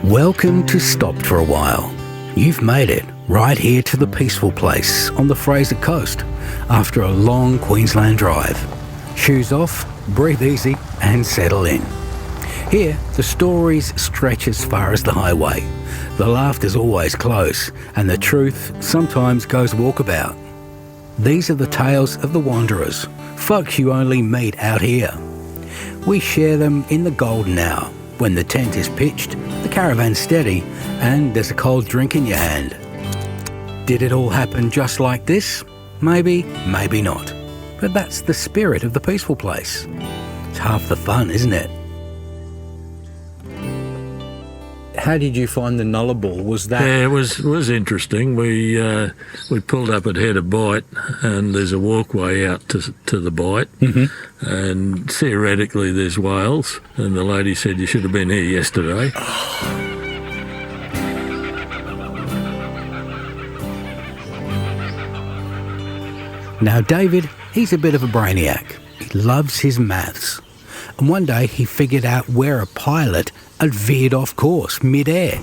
Welcome to Stopped for a While. You've made it right here to the peaceful place on the Fraser Coast after a long Queensland drive. Shoes off, breathe easy and settle in. Here, the stories stretch as far as the highway. The laughter's always close and the truth sometimes goes walkabout. These are the tales of the wanderers, folks you only meet out here. We share them in the golden hour, when the tent is pitched, the caravan's steady, and there's a cold drink in your hand. Did it all happen just like this? Maybe, maybe not. But that's the spirit of the peaceful place. It's half the fun, isn't it? How did you find the Nullarbor? Was that... Yeah, it was interesting. We pulled up at Head of Bight, and there's a walkway out to the Bight, and theoretically there's whales, and the lady said you should have been here yesterday. Now David, he's a bit of a brainiac. He loves his maths. And one day he figured out where a pilot had veered off course mid-air.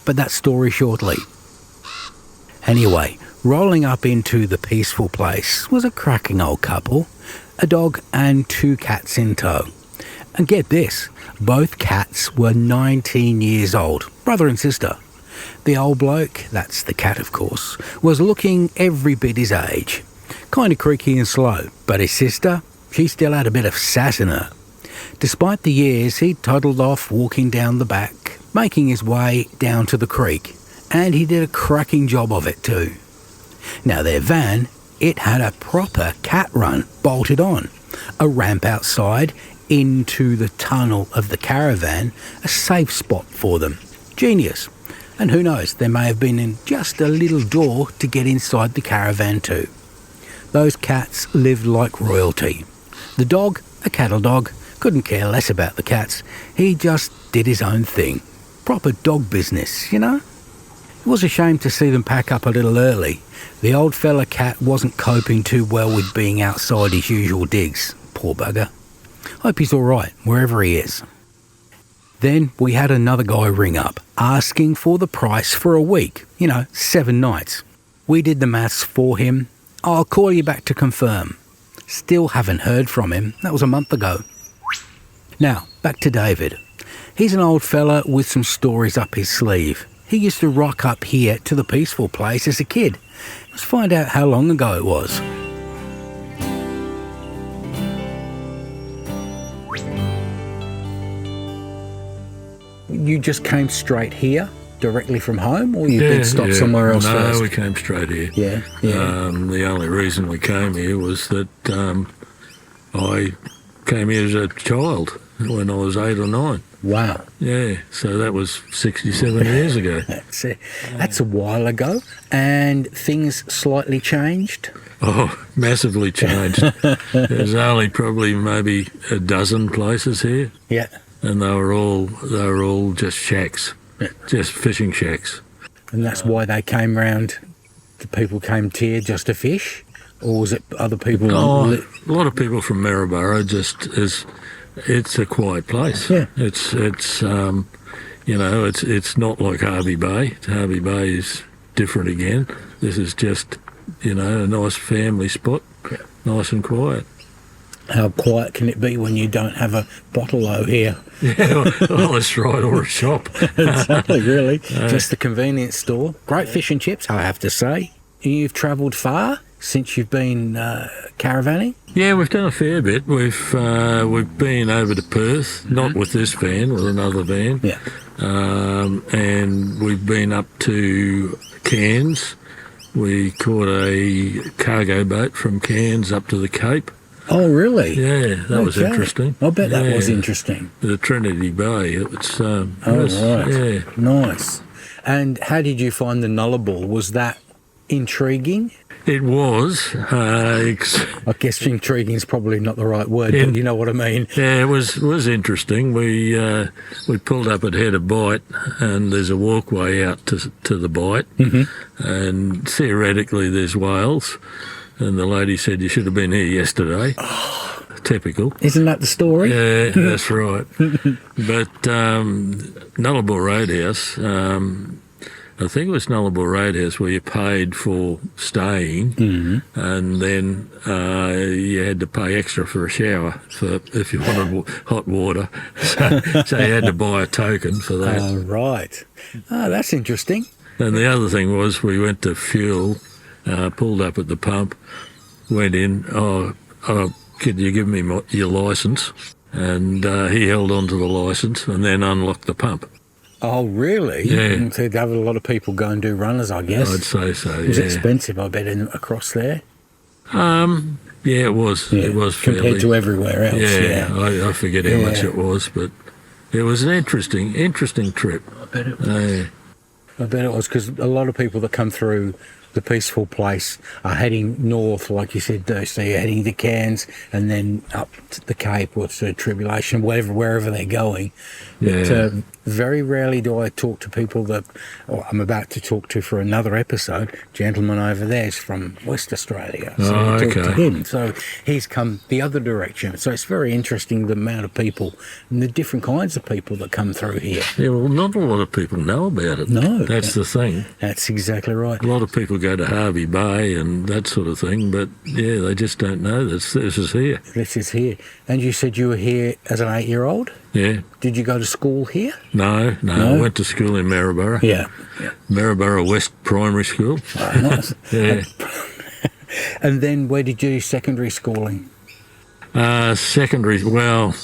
But that story shortly. Anyway, rolling up into the peaceful place was a cracking old couple, a dog and 2 cats in tow. And get this, both cats were 19 years old, brother and sister. The old bloke, that's the cat of course, was looking every bit his age. Kind of creaky and slow, but his sister, she still had a bit of sass in her. Despite the years, he toddled off walking down the back, making his way down to the creek, and he did a cracking job of it too. Now their van, it had a proper cat run bolted on, a ramp outside into the tunnel of the caravan, a safe spot for them. Genius. And who knows, there may have been in just a little door to get inside the caravan too. Those cats lived like royalty. The dog, a cattle dog, couldn't care less about the cats. He just did his own thing. Proper dog business, you know? It was a shame to see them pack up a little early. The old fella cat wasn't coping too well with being outside his usual digs. Poor bugger. Hope he's all right, wherever he is. Then we had another guy ring up, asking for the price for a week. 7 nights. We did the maths for him. I'll call you back to confirm. Still haven't heard from him. That was a month ago. Now, back to David. He's an old fella with some stories up his sleeve. He used to rock up here to the peaceful place as a kid. Let's find out how long ago it was. You just came straight here, directly from home, or you've been stopped somewhere else first? No, we came straight here. Yeah. The only reason we came here was that I came here as a child when I was 8 or 9. Wow. Yeah, so that was 67 years ago. That's a while ago. And things slightly changed? Oh, massively changed. There's only probably maybe a dozen places here. Yeah. And they were all just shacks, just fishing shacks. And that's why they came round, the people came to here just to fish? Or was it other people? A lot of people from Maryborough it's a quiet place. Yeah. It's not like Harvey Bay. Harvey Bay is different again. This is just, a nice family spot, nice and quiet. How quiet can it be when you don't have a bottle-o here? Yeah, well, that's right, or a shop. Exactly, really. Just the convenience store. Great fish and chips, I have to say. You've travelled far since you've been caravanning? Yeah, we've done a fair bit. We've been over to Perth, not with this van, with another van. Yeah. And we've been up to Cairns. We caught a cargo boat from Cairns up to the Cape. Oh, really? Yeah, that was interesting. I bet that was interesting. The Trinity Bay. It's right. Yeah. Nice. And how did you find the Nullarbor? Was that intriguing? It was. I guess intriguing is probably not the right word, but you know what I mean. Yeah, it was interesting. We pulled up at Head of Bight, and there's a walkway out to the Bight, and theoretically there's whales. And the lady said, "You should have been here yesterday." Typical. Isn't that the story? Yeah, that's right. But Nullarbor Roadhouse, I think it was Nullarbor Roadhouse where you paid for staying, and then you had to pay extra for a shower if you wanted hot water. So you had to buy a token for that. Oh, right. Oh, that's interesting. And the other thing was we went to fuel, pulled up at the pump, went in, could you give me your licence? And he held on to the licence and then unlocked the pump. Oh, really? Yeah. So they'd have a lot of people go and do runners, I guess. I'd say so, It was yeah. expensive, I bet, across there. Yeah, it was. Yeah, It was compared fairly, to everywhere else. Yeah, Yeah. I forget how much it was, but it was an interesting trip. I bet it was. I bet it was, because a lot of people that come through the peaceful place are heading north, like you said, so you're heading to Cairns and then up to the Cape or to Tribulation, wherever they're going. Yeah. But very rarely do I talk to people that I'm about to talk to for another episode. Gentleman over there is from West Australia, so I talked to him. So he's come the other direction. So it's very interesting, the amount of people and the different kinds of people that come through here. Yeah, well, not a lot of people know about it. No. That's the thing. That's exactly right. A lot of people go to Harvey Bay and that sort of thing, but yeah, they just don't know this is here. This is here. And you said you were here as an 8-year-old? Yeah. Did you go to school here? No. I went to school in Maryborough. Yeah. Maryborough West Primary School. Oh, nice. Yeah. And then where did you do secondary schooling? Secondary, well,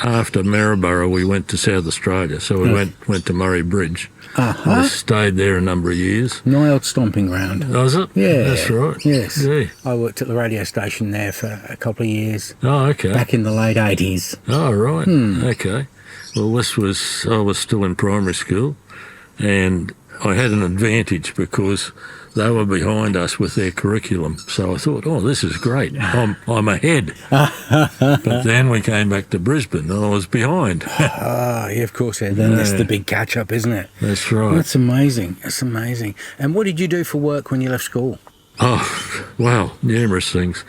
after Maryborough we went to South Australia, so we went to Murray Bridge. I stayed there a number of years. Nild stomping ground. Was it? Yeah. That's right. Yes. Yeah. I worked at the radio station there for a couple of years. Oh, okay. Back in the late 80s. Oh, right. Okay. Well, I was still in primary school, and I had an advantage because they were behind us with their curriculum. So I thought, this is great. I'm ahead. But then we came back to Brisbane and I was behind. Yeah, of course. Yeah. Then that's the big catch-up, isn't it? That's right. That's amazing. That's amazing. And what did you do for work when you left school? Oh, well, numerous things.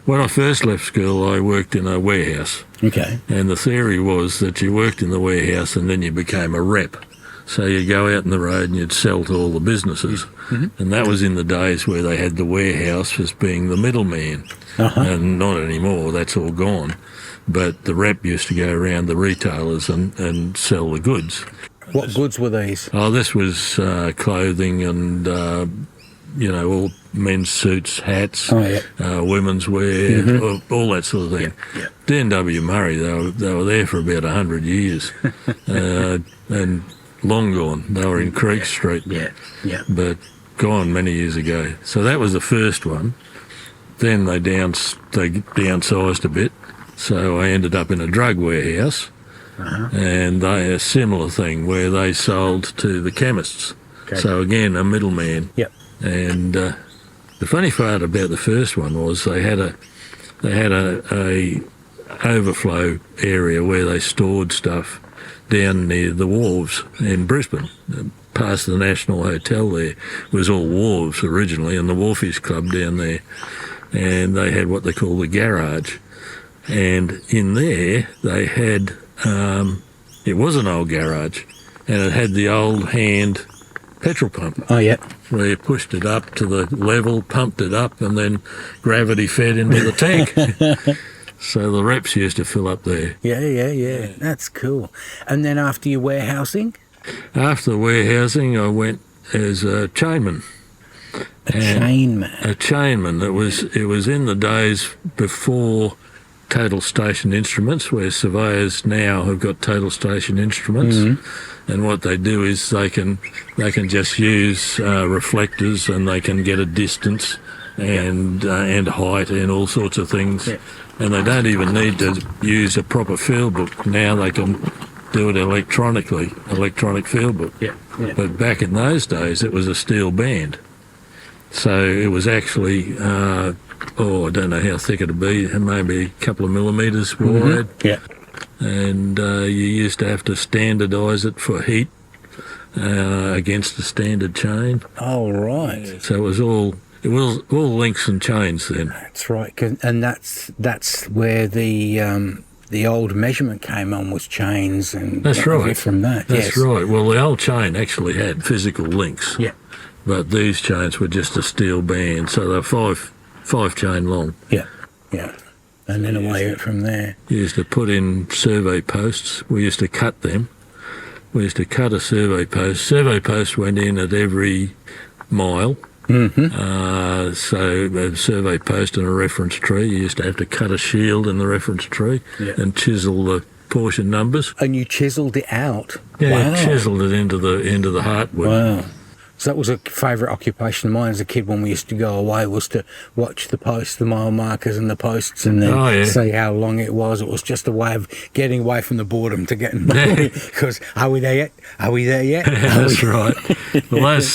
When I first left school, I worked in a warehouse. Okay. And the theory was that you worked in the warehouse and then you became a rep. So you'd go out in the road and you'd sell to all the businesses. And that was in the days where they had the warehouse as being the middleman. And not anymore, that's all gone. But the rep used to go around the retailers and sell the goods. What goods were these? Oh, this was clothing and, all men's suits, hats, women's wear, all that sort of thing. Yeah. D&W Murray, they were there for about 100 years. And long gone. They were in Creek Street. Yeah. But gone many years ago. So that was the first one. Then they downsized a bit. So I ended up in a drug warehouse. And they a similar thing where they sold to the chemists. Okay. So again, a middleman. Yep. And the funny part about the first one was they had a overflow area where they stored stuff down near the wharves in Brisbane. Past the National Hotel there was all wharves originally, and the Wharfies Club down there. And they had what they call the garage. And in there they had, it was an old garage, and it had the old hand petrol pump. Oh, yeah. Where you pushed it up to the level, pumped it up, and then gravity fed into the tank. So the reps used to fill up there. Yeah. That's cool. And then after your warehousing? After the warehousing, I went as a chainman. Chainman. A chainman. It was in the days before total station instruments, where surveyors now have got total station instruments. And what they do is they can just use reflectors, and they can get a distance and height and all sorts of things. Yeah. And they don't even need to use a proper field book. Now they can do it electronic field book. Yeah. But back in those days, it was a steel band. So it was actually, I don't know how thick it'd be, maybe a couple of millimetres wide. Yeah. And you used to have to standardise it for heat against a standard chain. Oh, right. So it was all links and chains then. That's right. And that's where the old measurement came on, was chains, and that's right. From that. That's yes. right. Well, the old chain actually had physical links. Yeah. But these chains were just a steel band, so they're five chain long. Yeah. Yeah. And then away from there. You used to put in survey posts. We used to cut them. We used to cut a survey post. Survey post went in at every mile. Mm-hmm. So a survey post and a reference tree. You used to have to cut a shield in the reference tree and chisel the portion numbers. And you chiselled it out. Yeah, wow. Chiselled it into the heartwood. Wow. So that was a favourite occupation of mine as a kid when we used to go away, was to watch the posts, the mile markers and the posts, and then see how long it was. It was just a way of getting away from the boredom to getting money. Because are we there yet? Are we there yet? That's right. Well, those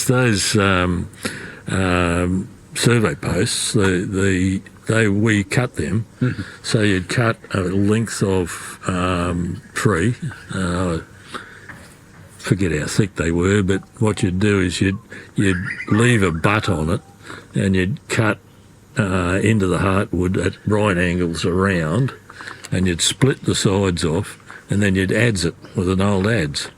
survey posts, we cut them. Mm-hmm. So you'd cut a length of tree. Forget how thick they were, but what you'd do is you'd leave a butt on it, and you'd cut into the heartwood at right angles around, and you'd split the sides off, and then you'd adze it with an old adze.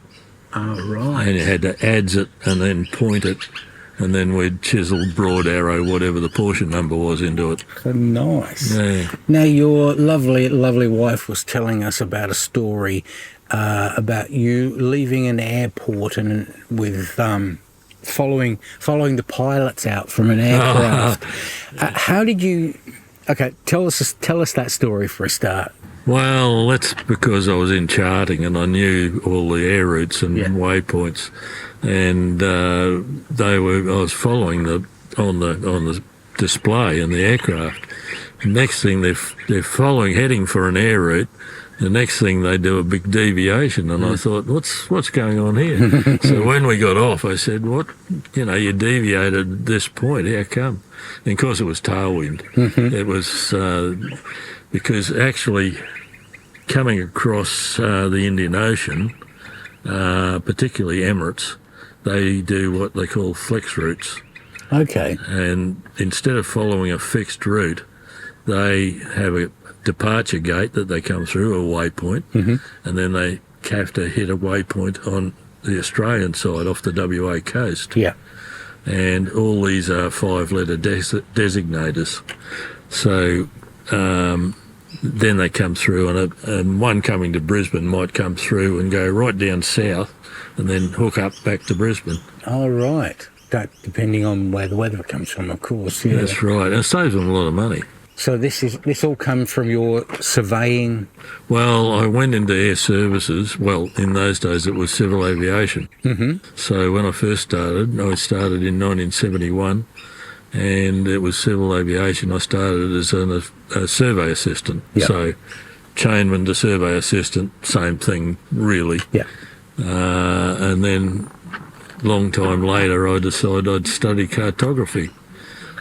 Oh, right. And you had to adze it and then point it, and then we'd chisel, broad arrow, whatever the portion number was, into it. So nice. Yeah. Now, your lovely, lovely wife was telling us about a story about you leaving an airport and with following the pilots out from an aircraft. How did you? Okay, tell us that story for a start. Well, that's because I was in charting and I knew all the air routes and waypoints, and I was following on the display in the aircraft. The next thing they're heading for an air route. The next thing they do a big deviation, and I thought, what's going on here? So when we got off, I said, what? You deviated at this point. How come? And of course, it was tailwind. Mm-hmm. It was because actually coming across the Indian Ocean, particularly Emirates, they do what they call flex routes. Okay. And instead of following a fixed route, they have a departure gate that they come through, a waypoint, and then they have to hit a waypoint on the Australian side off the WA coast. Yeah. And all these are 5-letter designators. So then they come through, and one coming to Brisbane might come through and go right down south and then hook up back to Brisbane. Oh, right. That, depending on where the weather comes from, of course. Yeah. That's right. And it saves them a lot of money. So this all comes from your surveying? Well, I went into air services. Well, in those days it was civil aviation. Mm-hmm. So when I first started in 1971, and it was civil aviation. I started as a survey assistant. Yep. So Chainman to survey assistant, same thing really. Yeah. And then long time later I decided I'd study cartography.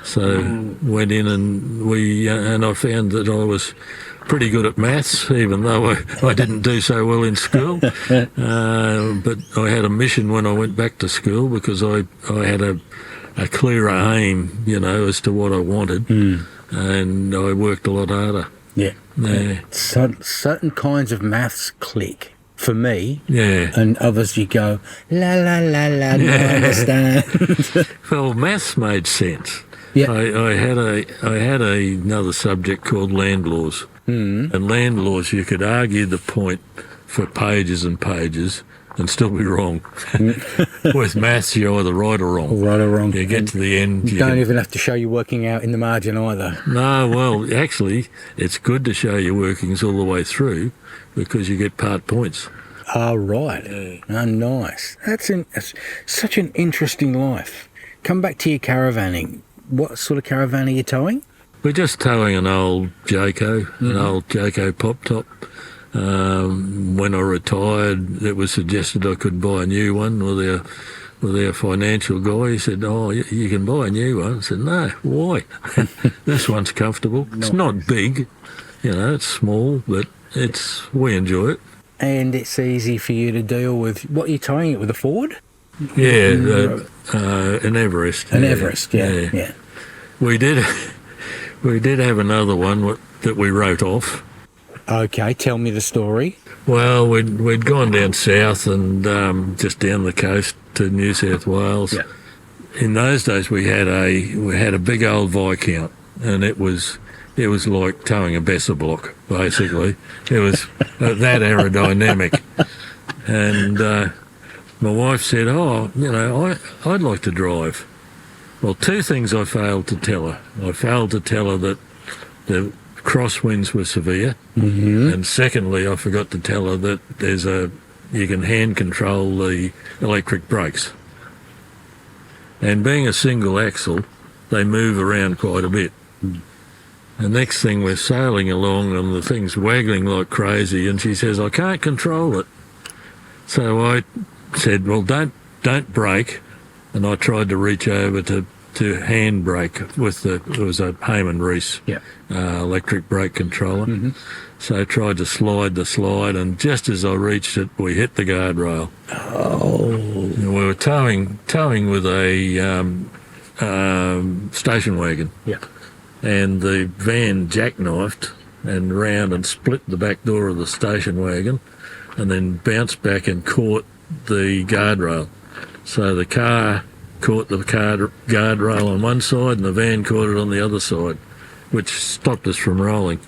So went in and I found that I was pretty good at maths, even though I didn't do so well in school. But I had a mission when I went back to school because I had a clearer aim, as to what I wanted, and I worked a lot harder. Yeah. Certain kinds of maths click. For me, and others you go, la, la, la, la, no, I understand. Well, maths made sense. Yeah. I had another subject called land laws. And land laws, you could argue the point for pages and pages and still be wrong. With maths, you're either right or wrong. Right or wrong. You get to the end. You don't even have to show you working out in the margin either. No, well, actually, it's good to show your workings all the way through because you get part points. Oh, right. Yeah. Oh, nice. That's such an interesting life. Come back to your caravanning. What sort of caravan are you towing? We're just towing an old Jayco, an old Jayco pop top. When I retired, it was suggested I could buy a new one with with our financial guy. He said, "Oh, you can buy a new one." I said, "No, why? This one's comfortable. It's not big, it's small, but we enjoy it." And it's easy for you to deal with. What, you're towing it with a Ford? Yeah, an Everest. An Everest, yeah. We did have another one that we wrote off. Okay, tell me the story. Well, we'd gone down south and just down the coast to New South Wales. Yeah. In those days, we had a big old Viscount, and it was like towing a Besser block, basically. It was that aerodynamic. And my wife said, "Oh, I'd like to drive." Well, two things I failed to tell her. I failed to tell her that the crosswinds were severe, and secondly, I forgot to tell her that you can hand control the electric brakes. And being a single axle, they move around quite a bit. The next thing, we're sailing along and the thing's waggling like crazy, and she says, "I can't control it." So I said, "Well, don't brake," and I tried to reach over to hand brake with it was a Hayman Reese electric brake controller. So I tried to slide the slide, and just as I reached it, we hit the guardrail. Oh. And we were towing with a station wagon. Yeah. And the van jackknifed and round and split the back door of the station wagon, and then bounced back and caught the guardrail. So the car caught the guardrail on one side and the van caught it on the other side, which stopped us from rolling.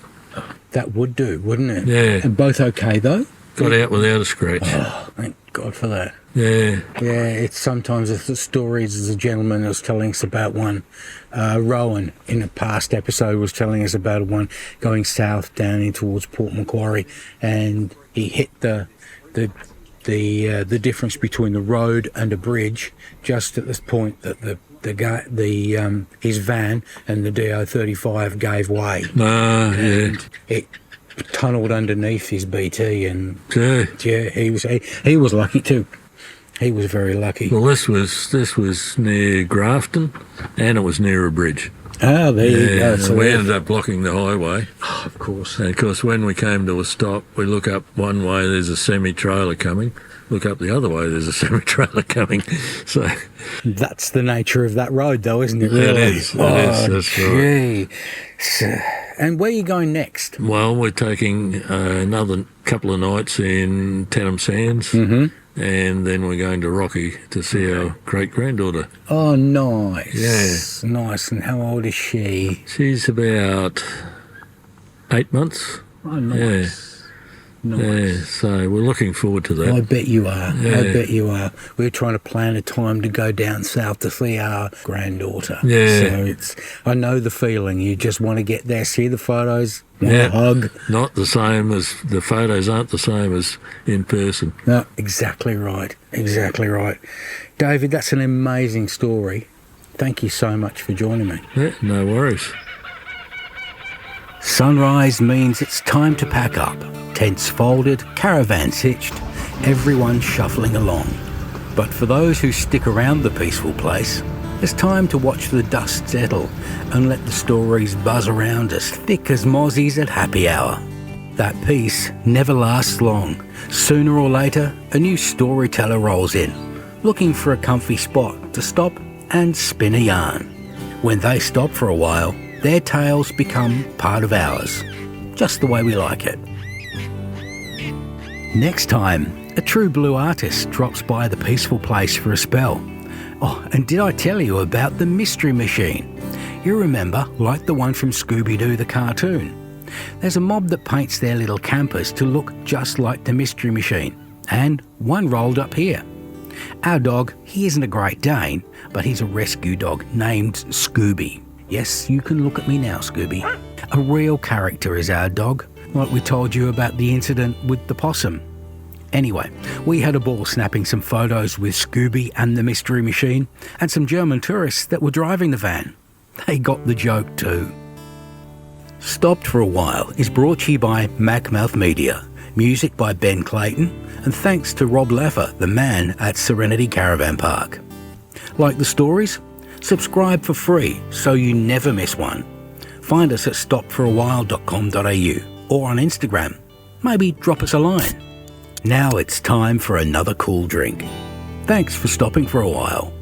That would do, wouldn't it? Yeah. And both okay, though? Got out without a scratch. Oh, thank God for that. Yeah. Yeah, it's sometimes the stories, as a gentleman was telling us about one, Rowan in a past episode was telling us about one going south down in towards Port Macquarie, and he hit the difference between the road and a bridge just at this point that his van and the DO35 gave way. And it tunnelled underneath his BT, and yeah, he was lucky too. He was very lucky. Well, this was near Grafton, and it was near a bridge. Oh, there you go. So we ended up blocking the highway. Oh, of course. And of course, when we came to a stop, we look up one way, there's a semi-trailer coming. Look up the other way, there's a semi-trailer coming. So that's the nature of that road, though, isn't it? Really? It is. That's right. So, and where are you going next? Well, we're taking another couple of nights in Tennant Sands. And then we're going to Rocky to see our great-granddaughter. Oh, nice. Yeah. Nice. And how old is she? She's about 8 months. Oh, nice. Nice. Yeah, so we're looking forward to that. I bet you are. Yeah. I bet you are. We're trying to plan a time to go down south to see our granddaughter. Yeah. So I know the feeling. You just want to get there, see the photos, want a hug. Not the same as, the photos aren't the same as in person. No, exactly right. Exactly right. David, that's an amazing story. Thank you so much for joining me. Yeah, no worries. Sunrise means it's time to pack up. Tents folded, caravans hitched, everyone shuffling along. But for those who stick around the peaceful place, it's time to watch the dust settle and let the stories buzz around as thick as mozzies at happy hour. That peace never lasts long. Sooner or later, a new storyteller rolls in, looking for a comfy spot to stop and spin a yarn. When they stop for a while, their tales become part of ours, just the way we like it. Next time, a true blue artist drops by the peaceful place for a spell. Oh, and did I tell you about the Mystery Machine? You remember, like the one from Scooby-Doo the cartoon. There's a mob that paints their little campers to look just like the Mystery Machine, and one rolled up here. Our dog, he isn't a Great Dane, but he's a rescue dog named Scooby. Yes, you can look at me now, Scooby. A real character is our dog, like we told you about the incident with the possum. Anyway, we had a ball snapping some photos with Scooby and the Mystery Machine and some German tourists that were driving the van. They got the joke too. Stopped for a While is brought to you by Macmouth Media, music by Ben Clayton, and thanks to Rob Leffer, the man at Serenity Caravan Park. Like the stories? Subscribe for free so you never miss one. Find us at stopforawhile.com.au or on Instagram. Maybe drop us a line. Now it's time for another cool drink. Thanks for stopping for a while.